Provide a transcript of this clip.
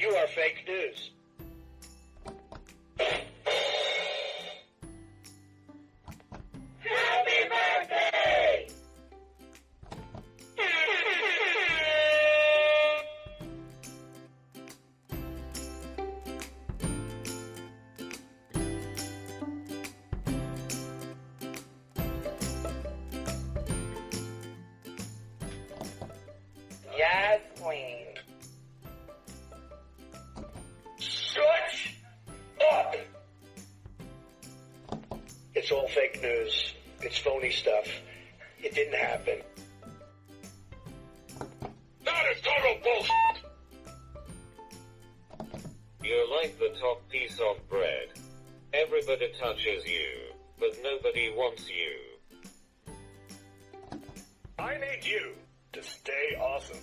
You are fake news. Happy birthday! Yes, queen. Shut up! It's all fake news. It's phony stuff. It didn't happen. That is total bullshit! You're like the top piece of bread. Everybody touches you, but nobody wants you. I need you to stay awesome.